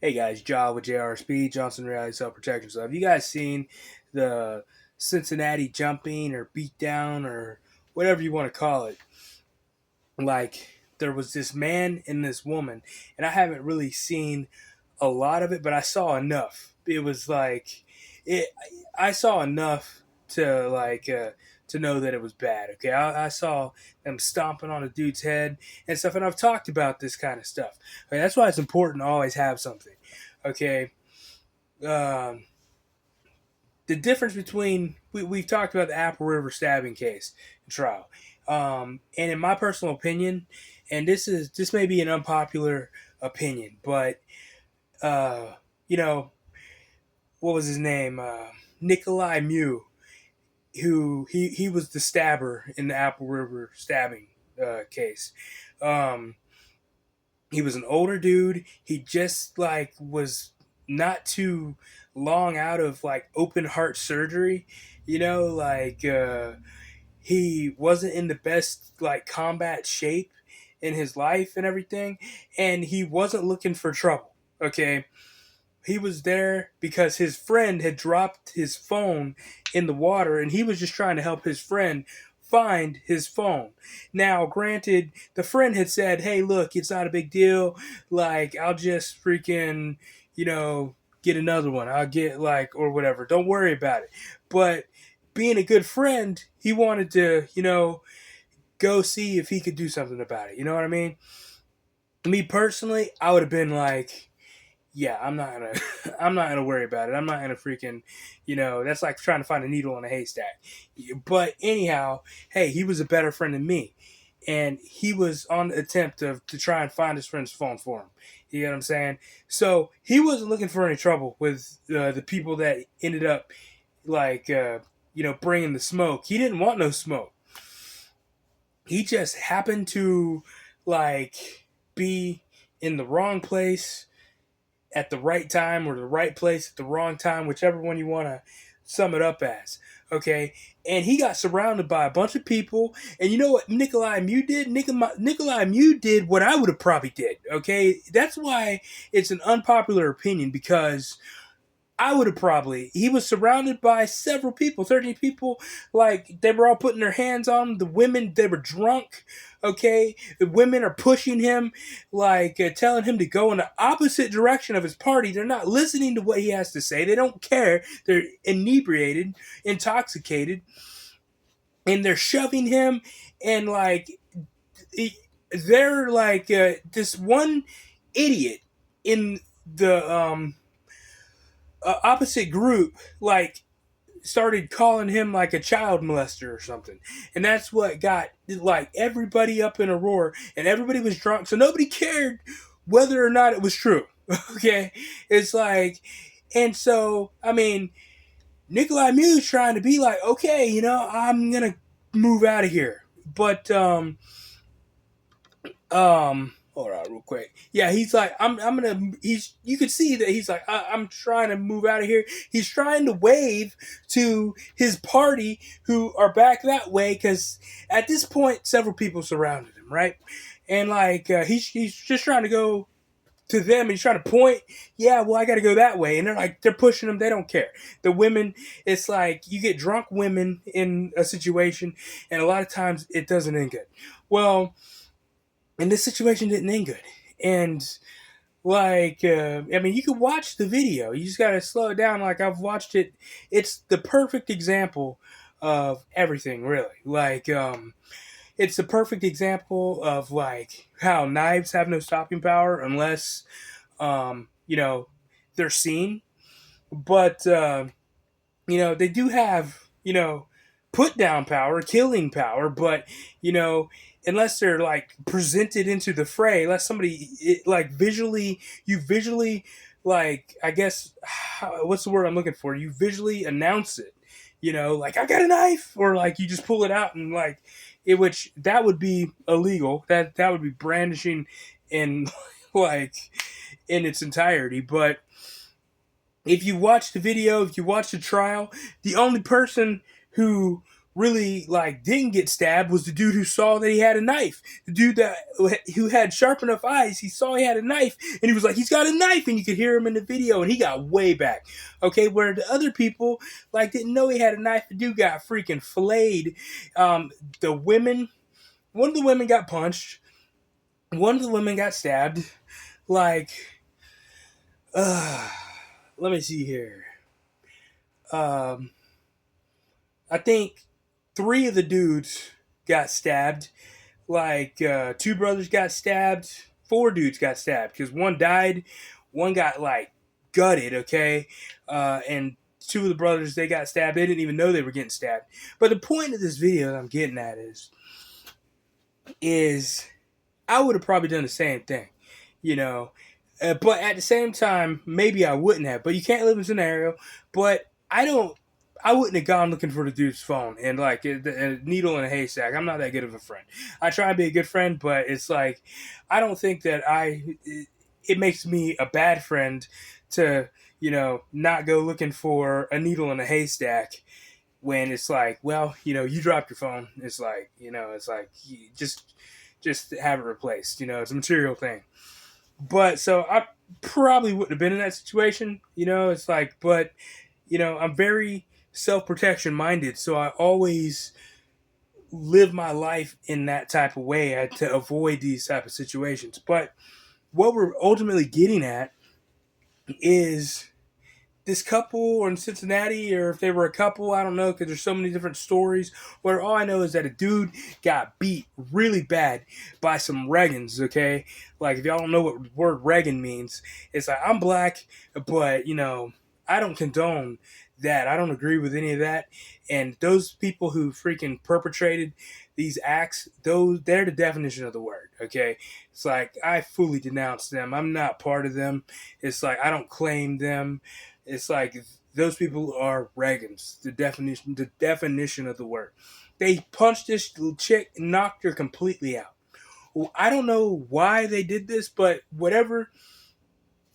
Hey guys, John with JRSP, Johnson Reality Self Protection. So, have you guys seen the Cincinnati jumping or beatdown or whatever you want to call it? Like, there was this man and this woman, and I haven't really seen a lot of it, but I saw enough. It was like, it. I saw enough to know that it was bad. Okay, I saw them stomping on a dude's head and stuff, and I've talked about this kind of stuff. Okay, that's why it's important to always have something. Okay, um, the difference between we've talked about the Apple River stabbing case trial, and in my personal opinion, and this may be an unpopular opinion, but uh, you know what was his name? Nikolai Mew, who he was the stabber in the Apple River stabbing case. Um, he was an older dude. He just like was not too long out of like open heart surgery, he wasn't in the best like combat shape in his life and everything, and he wasn't looking for trouble. Okay, he was there because his friend had dropped his phone in the water and he was just trying to help his friend find his phone. Now, granted, the friend had said, "Hey, look, it's not a big deal. Like, I'll just freaking, get another one. I'll get like or whatever. Don't worry about it." But being a good friend, he wanted to, go see if he could do something about it. You know what I mean? Me personally, I would have been like, yeah, I'm not gonna I'm not gonna worry about it. I'm not gonna freaking, that's like trying to find a needle in a haystack. But anyhow, hey, he was a better friend than me, and he was on the attempt to try and find his friend's phone for him. You know what I'm saying? So he wasn't looking for any trouble with the people that ended up like bringing the smoke. He didn't want no smoke. He just happened to like be in the wrong place at the right time or the right place at the wrong time, whichever one you want to sum it up as. Okay, and he got surrounded by a bunch of people, and you know what Nikolai Mew did? Nikolai Mew did what I would have probably did. Okay, that's why it's an unpopular opinion because I would have probably. He was surrounded by several people, 30 people. Like, they were all putting their hands on him. The women, they were drunk. Okay. The women are pushing him, like, telling him to go in the opposite direction of his party. They're not listening to what he has to say. They don't care. They're inebriated, intoxicated, and they're shoving him. And, like, they're like, this one idiot in the, opposite group like started calling him like a child molester or something, and that's what got like everybody up in a roar, and everybody was drunk, so nobody cared whether or not it was true. Okay, it's like, and so I mean, Nikolai Mew's trying to be like, okay, I'm gonna move out of here, but hold on real quick. Yeah, he's like, I'm gonna he's you could see that he's like, I'm trying to move out of here. He's trying to wave to his party who are back that way, because at this point several people surrounded him, right? And like he's just trying to go to them, and he's trying to point, yeah, well, I gotta go that way. And they're pushing him, they don't care. The women, it's like you get drunk women in a situation, and a lot of times it doesn't end good. Well, and this situation didn't end good. And like, I mean, you can watch the video. You just gotta slow it down. Like, I've watched it. It's the perfect example of everything, really. Like, it's the perfect example of like how knives have no stopping power unless, they're seen. But they do have put down power, killing power, but unless they're like presented into the fray, unless somebody like visually like, I guess, what's the word I'm looking for? You visually announce it, like, I got a knife, or like you just pull it out and like it, which that would be illegal. That would be brandishing in like in its entirety. But if you watch the video, if you watch the trial, the only person who really like didn't get stabbed was the dude who saw that he had a knife. The dude that who had sharp enough eyes, he saw he had a knife, and he was like, "He's got a knife," and you could hear him in the video, and he got way back. Okay, where the other people like didn't know he had a knife. The dude got freaking filleted. The women, one of the women got punched. One of the women got stabbed. Like, uh, let me see here. Um, I think three of the dudes got stabbed. Like two brothers got stabbed, four dudes got stabbed because one died, one got like gutted. Okay, and two of the brothers they got stabbed. They didn't even know they were getting stabbed. But the point of this video that I'm getting at is I would have probably done the same thing, you know. But at the same time, maybe I wouldn't have. But you can't live in a scenario. But I don't. I wouldn't have gone looking for the dude's phone and like a needle in a haystack. I'm not that good of a friend. I try to be a good friend, but it's like I don't think that it makes me a bad friend to not go looking for a needle in a haystack when it's like, well, you dropped your phone. It's like, it's like just have it replaced. It's a material thing. But so I probably wouldn't have been in that situation. It's like, but I'm very self protection minded, so I always live my life in that type of way to avoid these type of situations. But what we're ultimately getting at is this couple in Cincinnati, or if they were a couple, I don't know, because there's so many different stories. Where all I know is that a dude got beat really bad by some Regans. Okay, like if y'all don't know what the word Regan means, it's like I'm black, but I don't condone that. I don't agree with any of that. And those people who freaking perpetrated these acts, they're the definition of the word. Okay, it's like I fully denounce them. I'm not part of them. It's like I don't claim them. It's like those people are Regans. The definition of the word. They punched this chick, and knocked her completely out. Well, I don't know why they did this, but whatever.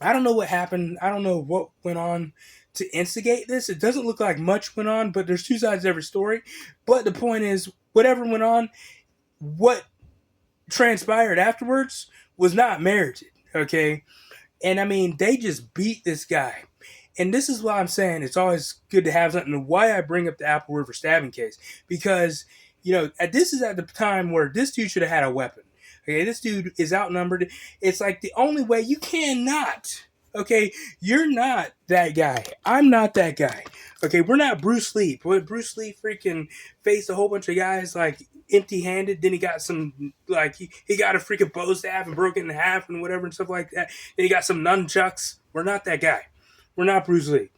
I don't know what happened. I don't know what went on to instigate this. It doesn't look like much went on, but there's two sides to every story. But the point is, whatever went on, what transpired afterwards was not merited. Okay, and I mean they just beat this guy. And this is why I'm saying it's always good to have something. And why I bring up the Apple River stabbing case, because this is at the time where this dude should have had a weapon. Okay, this dude is outnumbered. It's like the only way you cannot. Okay, you're not that guy. I'm not that guy. Okay, we're not Bruce Lee. But Bruce Lee freaking faced a whole bunch of guys like empty-handed. Then he got some like he got a freaking bow staff and broke it in half and whatever and stuff like that. Then he got some nunchucks. We're not that guy. We're not Bruce Lee.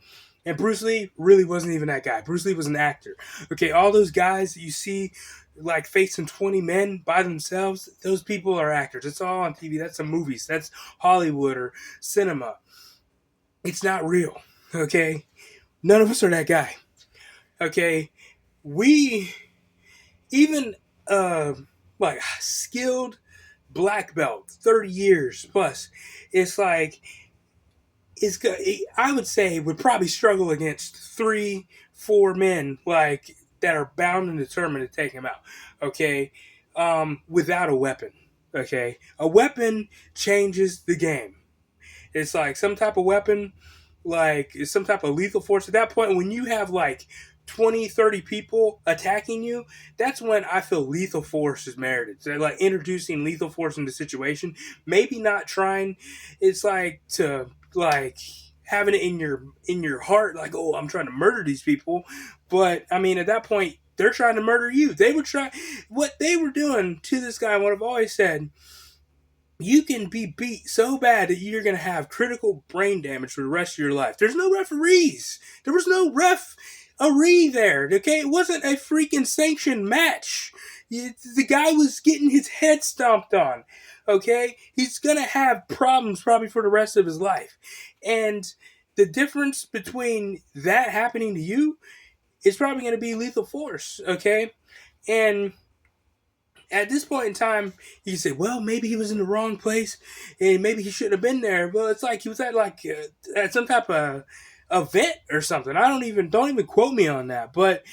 And Bruce Lee really wasn't even that guy. Bruce Lee was an actor. Okay, all those guys that you see like facing 20 men by themselves, those people are actors. It's all on TV. That's some movies. That's Hollywood or cinema. It's not real. Okay? None of us are that guy. Okay? We even like skilled black belt, 30 years plus. It's like I would say would probably struggle against 3, 4 men like that are bound and determined to take him out. Okay, without a weapon. Okay, a weapon changes the game. It's like some type of weapon, like it's some type of lethal force. At that point, when you have like 20, 30 people attacking you, that's when I feel lethal force is merited. So like introducing lethal force into the situation, maybe not trying. It's like to like having it in your heart, like, oh, I'm trying to murder these people. But I mean, at that point, they're trying to murder you. They were trying what they were doing to this guy. What I've always said, you can be beat so bad that you're going to have critical brain damage for the rest of your life. There's no referees. There was no referee there. Okay, it wasn't a freaking sanctioned match. The guy was getting his head stomped on. Okay, he's going to have problems probably for the rest of his life. And the difference between that happening to you is probably going to be lethal force. Okay, and at this point in time, you can say, well, maybe he was in the wrong place and maybe he shouldn't have been there. Well, it's like he was at some type of event or something. Don't even quote me on that. But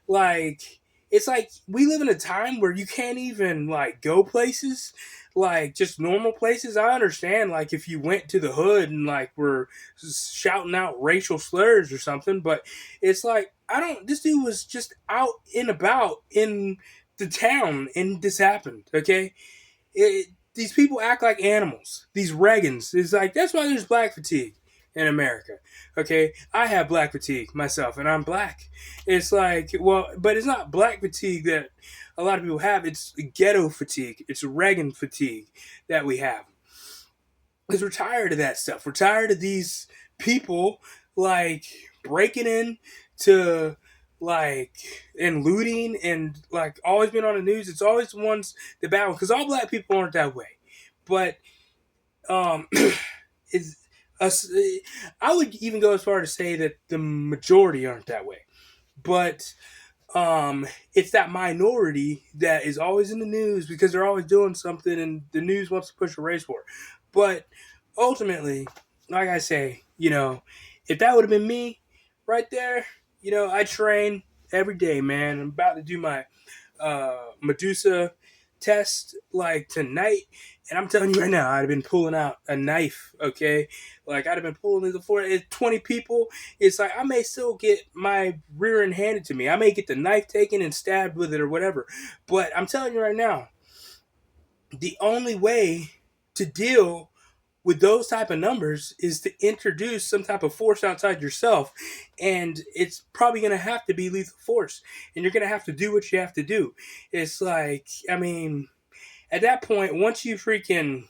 like it's like we live in a time where you can't even like go places, like just normal places. I understand like if you went to the hood and like were shouting out racial slurs or something, but it's like I don't. This dude was just out and about in the town and this happened. Okay, these people act like animals. These Regans. It's like that's why there's black fatigue in America. Okay, I have black fatigue myself, and I'm black. It's like, well, but it's not black fatigue that a lot of people have. It's ghetto fatigue. It's Reagan fatigue that we have. Because we're tired of that stuff. We're tired of these people like breaking in to like and looting and like always been on the news. It's always the ones that bad ones because all black people aren't that way. But is us. I would even go as far to say that the majority aren't that way. But it's that minority that is always in the news because they're always doing something and the news wants to push a race war. But ultimately, like I say, if that would have been me right there, I train every day, man. I'm about to do my Medusa test like tonight. And I'm telling you right now, I'd have been pulling out a knife, okay? Like, I'd have been pulling it for 20 people. It's like, I may still get my rear end handed to me. I may get the knife taken and stabbed with it or whatever. But I'm telling you right now, the only way to deal with those type of numbers is to introduce some type of force outside yourself, and it's probably going to have to be lethal force, and you're going to have to do what you have to do. It's like, I mean, at that point, once you freaking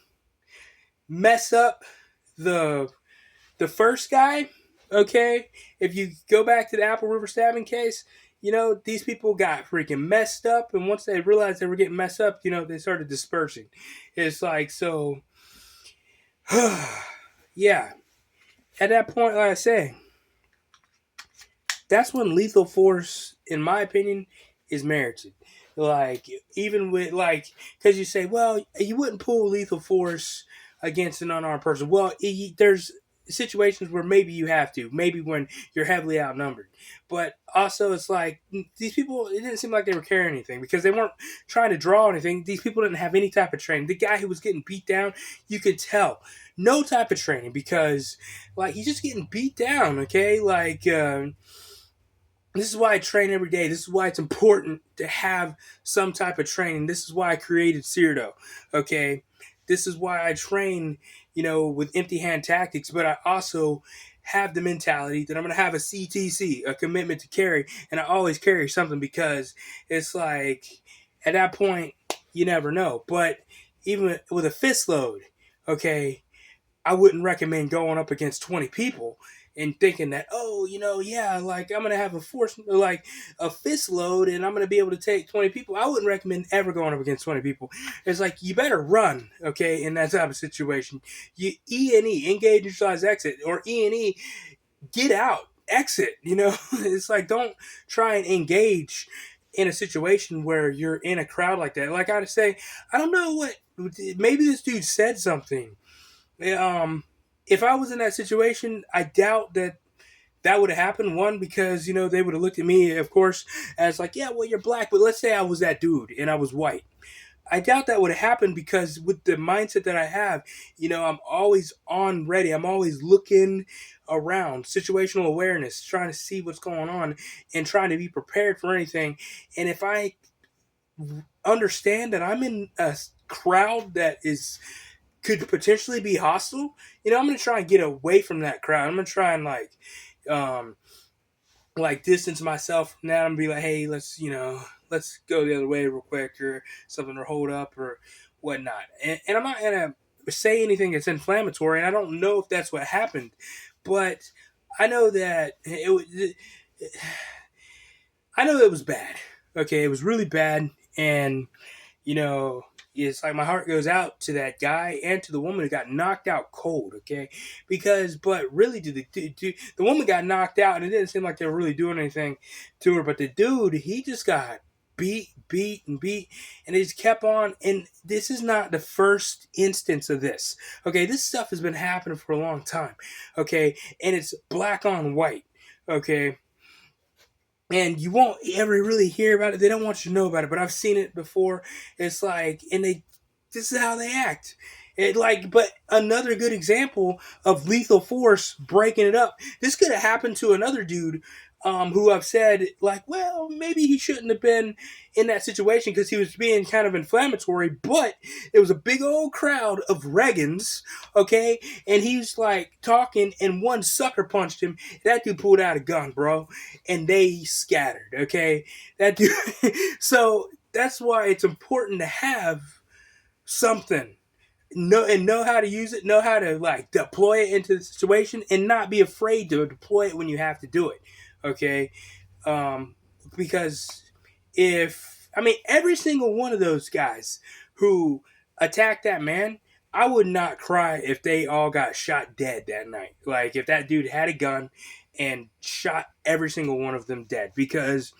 mess up the first guy, okay, if you go back to the Apple River stabbing case, these people got freaking messed up, and once they realized they were getting messed up, they started dispersing. It's like, so yeah, at that point, like I say, that's when lethal force, in my opinion, is merited. Like, even with, like, because you say, well, you wouldn't pull lethal force against an unarmed person. Well, there's situations where maybe you have to, maybe when you're heavily outnumbered. But also, it's like, these people, it didn't seem like they were carrying anything because they weren't trying to draw anything. These people didn't have any type of training. The guy who was getting beat down, you could tell, no type of training because, like, he's just getting beat down, okay? Like, this is why I train every day. This is why it's important to have some type of training. This is why I created Cyrdo. Okay. This is why I train, with empty hand tactics, but I also have the mentality that I'm going to have a CTC, a commitment to carry, and I always carry something because it's like at that point, you never know. But even with a fist load, okay, I wouldn't recommend going up against 20 people and thinking that, oh, yeah, like I'm going to have a force, like a fist load and I'm going to be able to take 20 people. I wouldn't recommend ever going up against 20 people. It's like, you better run, okay, in that type of situation. You E&E, engage, neutralize, exit, or E&E, get out, exit, It's like, don't try and engage in a situation where you're in a crowd like that. Like I say, I don't know maybe this dude said something. If I was in that situation, I doubt that would have happened. One, because they would have looked at me, of course, as like, yeah, well, you're black. But let's say I was that dude and I was white. I doubt that would have happened because with the mindset that I have, I'm always on ready. I'm always looking around, situational awareness, trying to see what's going on and trying to be prepared for anything. And if I understand that I'm in a crowd that could potentially be hostile, I'm gonna try and get away from that crowd. I'm gonna try and um, distance myself from that and be like, hey, let's go the other way real quick or something, or hold up or whatnot. And I'm not gonna say anything that's inflammatory, and I don't know if that's what happened, but I know that I know it was bad. Okay, it was really bad, and you know, it's like my heart goes out to that guy and to the woman who got knocked out cold, okay? But really, the woman got knocked out, and it didn't seem like they were really doing anything to her. But the dude, he just got beat, and it just kept on. And this is not the first instance of this, okay? This stuff has been happening for a long time, okay? And it's black on white, okay? and you won't ever really hear about it. They don't want you to know about it, but I've seen it before. It's like, and they, this is how they act. It like, but another good example of lethal force breaking it up. This could have happened to another dude, who I've said like, well, maybe he shouldn't have been in that situation because he was being kind of inflammatory. But it was a big old crowd of Regans, okay, and he's like talking, and one sucker punched him. That dude pulled out a gun, bro, and they scattered. Okay, that dude. So that's why it's important to have something, know how to use it, know how to like deploy it into the situation, and not be afraid to deploy it when you have to do it. Okay, um, because if I mean every single one of those guys who attacked that man, I would not cry if they all got shot dead that night. Like if that dude had a gun and shot every single one of them dead, because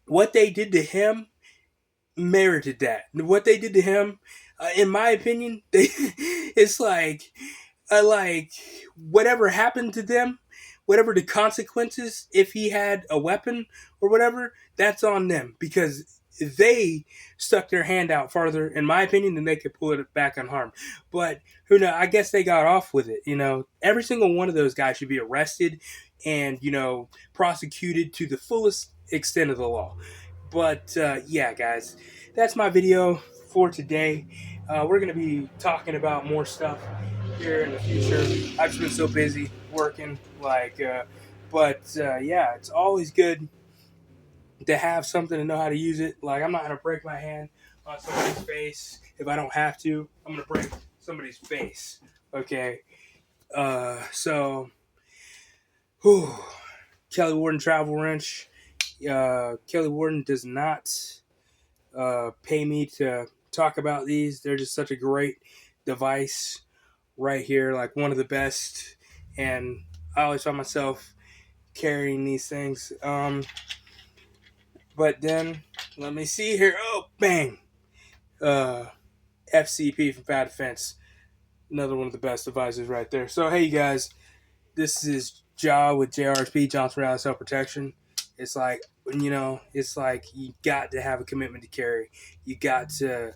what they did to him merited that. What they did to him, in my opinion, they it's like whatever happened to them, whatever the consequences, if he had a weapon or whatever, that's on them because they stuck their hand out farther, in my opinion, than they could pull it back unharmed. But who knows? I guess they got off with it. You know, every single one of those guys should be arrested and prosecuted to the fullest extent of the law. But yeah, guys, that's my video for today. We're going to be talking about more stuff here in the future. I've just been so busy working, but yeah, it's always good to have something to know how to use it. Like, I'm not going to break my hand on somebody's face if I don't have to. I'm going to break somebody's face. Okay. So, whew, Kelly Warden Travel Wrench. Kelly Warden does not pay me to talk about these. They're just such a great device right here, like one of the best. And I always find myself carrying these things. But then, let me see here. Oh, bang! Uh, FCP from Fat Defense. Another one of the best devices right there. So, hey, you guys, this is Ja with JRSP, Johnson Rally Self Protection. It's like, it's like you got to have a commitment to carry. You got to,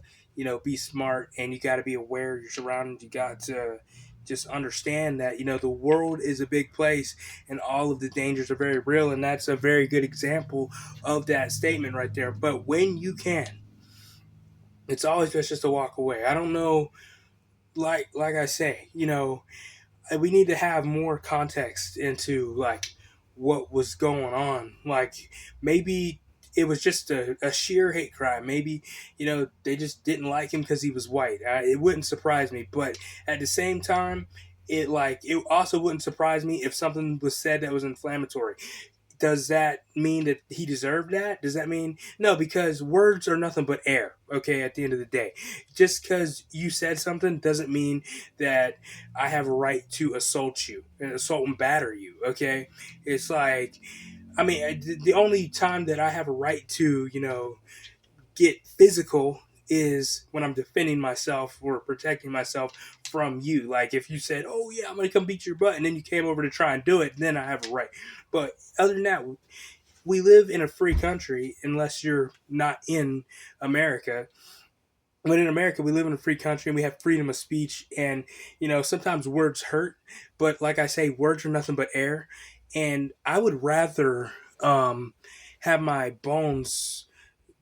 be smart, and you got to be aware of your surroundings. You got to just understand that, the world is a big place and all of the dangers are very real. And that's a very good example of that statement right there. But when you can, it's always best just to walk away. I don't know, like I say, we need to have more context into like what was going on. Like maybe it was just a sheer hate crime. Maybe they just didn't like him because he was white. It wouldn't surprise me, but at the same time, it also wouldn't surprise me if something was said that was inflammatory. Does that mean that he deserved that? Does that mean no? Because words are nothing but air. Okay, at the end of the day, just because you said something doesn't mean that I have a right to assault you and assault and batter you. Okay, it's like, I mean, the only time that I have a right to get physical is when I'm defending myself or protecting myself from you. Like if you said, "Oh yeah, I'm gonna come beat your butt," and then you came over to try and do it, then I have a right. But other than that, we live in a free country, unless you're not in America. But in America, we live in a free country and we have freedom of speech. And sometimes words hurt, but like I say, words are nothing but air. And I would rather have my bones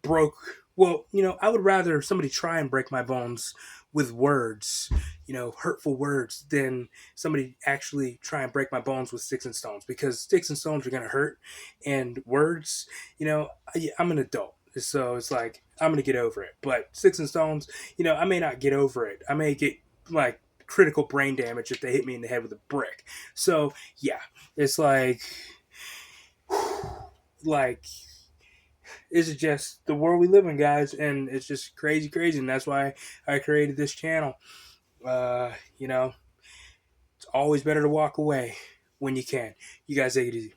broke. Well, I would rather somebody try and break my bones with words, hurtful words, than somebody actually try and break my bones with sticks and stones, because sticks and stones are going to hurt. And words, I'm an adult. So it's like, I'm going to get over it. But sticks and stones, I may not get over it. I may get like critical brain damage if they hit me in the head with a brick. So yeah, it's like this is just the world we live in, guys, and it's just crazy, crazy, and that's why I created this channel. It's always better to walk away when you can. You guys take it easy.